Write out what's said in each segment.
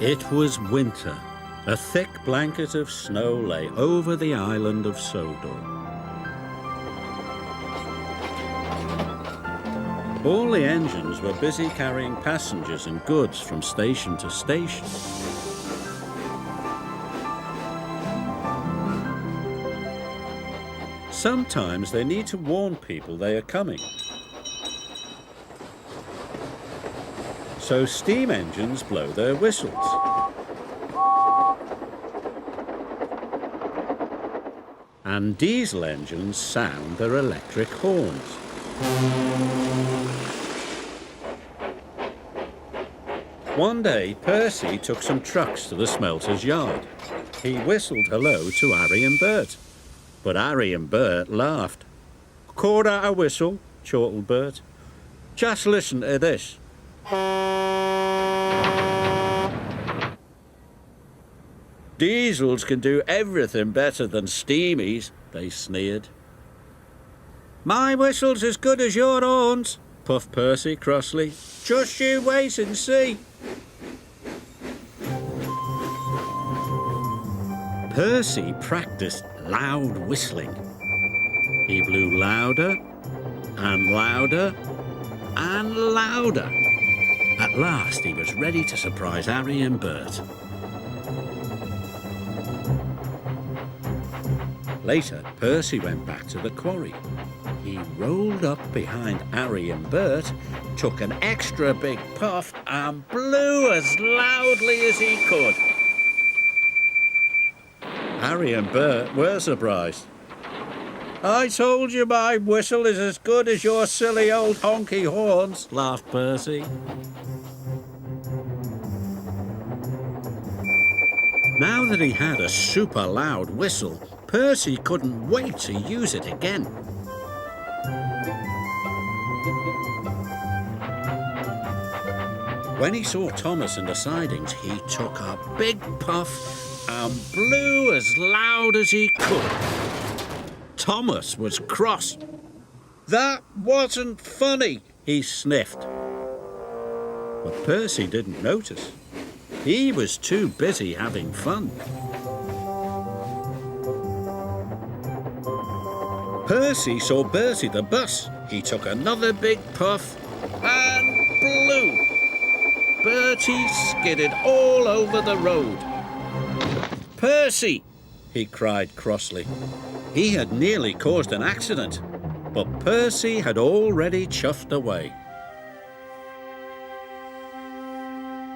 It was winter. A thick blanket of snow lay over the island of Sodor. All the engines were busy carrying passengers and goods from station to station. Sometimes they need to warn people they are coming. So steam engines blow their whistles. And diesel engines sound their electric horns. One day, Percy took some trucks to the smelter's yard. He whistled hello to Harry and Bert. But Harry and Bert laughed. "Caught out a whistle," chortled Bert. "Just listen to this." "Diesels can do everything better than steamies," they sneered. "My whistle's as good as your horns," puffed Percy crossly. "Just you wait and see." Percy practiced loud whistling. He blew louder and louder and louder. At last he was ready to surprise Harry and Bert. Later, Percy went back to the quarry. He rolled up behind Harry and Bert, took an extra big puff and blew as loudly as he could. Harry and Bert were surprised. "I told you my whistle is as good as your silly old honky horns," laughed Percy. Now that he had a super loud whistle, Percy couldn't wait to use it again. When he saw Thomas in the sidings, he took a big puff and blew as loud as he could. Thomas was cross. "That wasn't funny," he sniffed. But Percy didn't notice. He was too busy having fun. Percy saw Bertie the bus. He took another big puff and blew. Bertie skidded all over the road. "Percy!" he cried crossly. He had nearly caused an accident, but Percy had already chuffed away.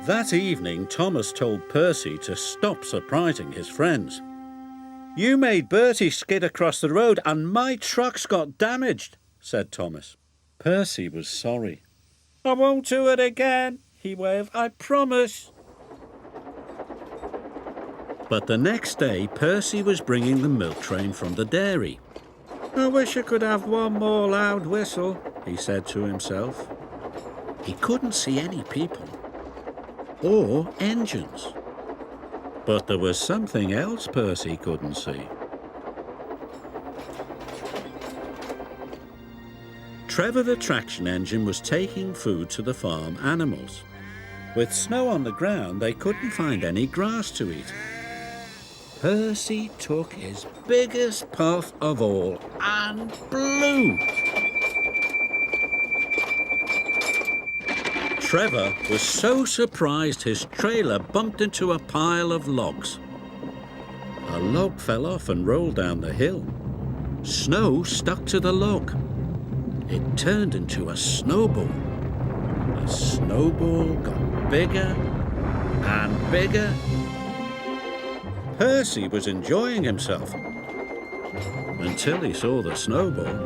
That evening, Thomas told Percy to stop surprising his friends. "You made Bertie skid across the road and my trucks got damaged," said Thomas. Percy was sorry. "I won't do it again," he waved. "I promise." But the next day, Percy was bringing the milk train from the dairy. "I wish I could have one more loud whistle," he said to himself. He couldn't see any people or engines. But there was something else Percy couldn't see. Trevor the traction engine was taking food to the farm animals. With snow on the ground, they couldn't find any grass to eat. Percy took his biggest puff of all and blew. Trevor was so surprised his trailer bumped into a pile of logs. A log fell off and rolled down the hill. Snow stuck to the log. It turned into a snowball. The snowball got bigger and bigger. Percy was enjoying himself until he saw the snowball.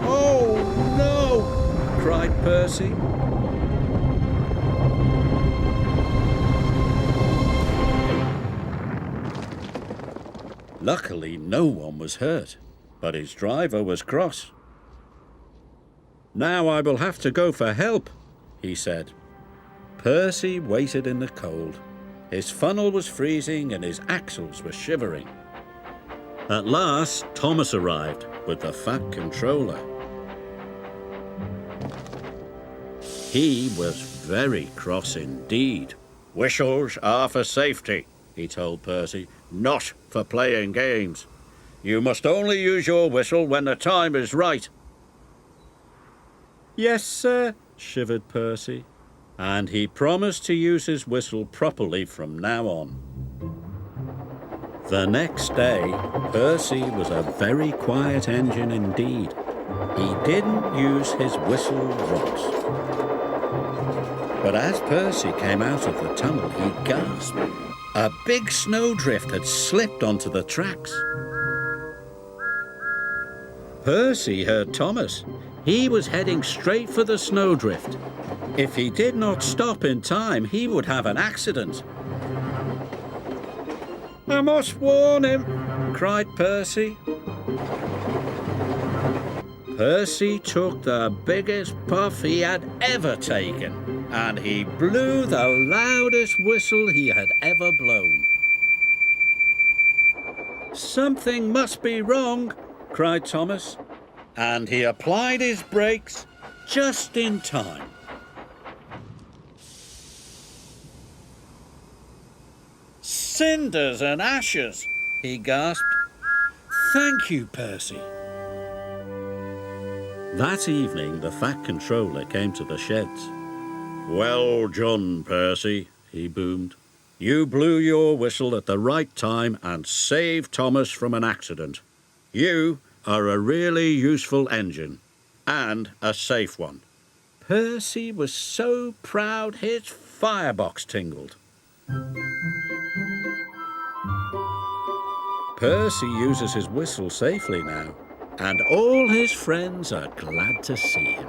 "Oh no!" cried Percy. Luckily, no one was hurt, but his driver was cross. "Now I will have to go for help," he said. Percy waited in the cold. His funnel was freezing and his axles were shivering. At last, Thomas arrived with the fat controller. He was very cross indeed. Whistles are for safety, he told Percy, not for playing games. You must only use your whistle when the time is right. Yes, sir, shivered Percy, and he promised to use his whistle properly from now on. The next day, Percy was a very quiet engine indeed. He didn't use his whistle once. But as Percy came out of the tunnel, he gasped. A big snowdrift had slipped onto the tracks. Percy heard Thomas. He was heading straight for the snowdrift. If he did not stop in time, he would have an accident. I must warn him, cried Percy. Percy took the biggest puff he had ever taken, and he blew the loudest whistle he had ever blown. Something must be wrong, cried Thomas, and he applied his brakes just in time. Cinders and ashes, he gasped. Thank you, Percy. That evening, the Fat Controller came to the sheds. Well done, Percy, he boomed. You blew your whistle at the right time and saved Thomas from an accident. You are a really useful engine, and a safe one. Percy was so proud his firebox tingled. Percy uses his whistle safely now, and all his friends are glad to see him.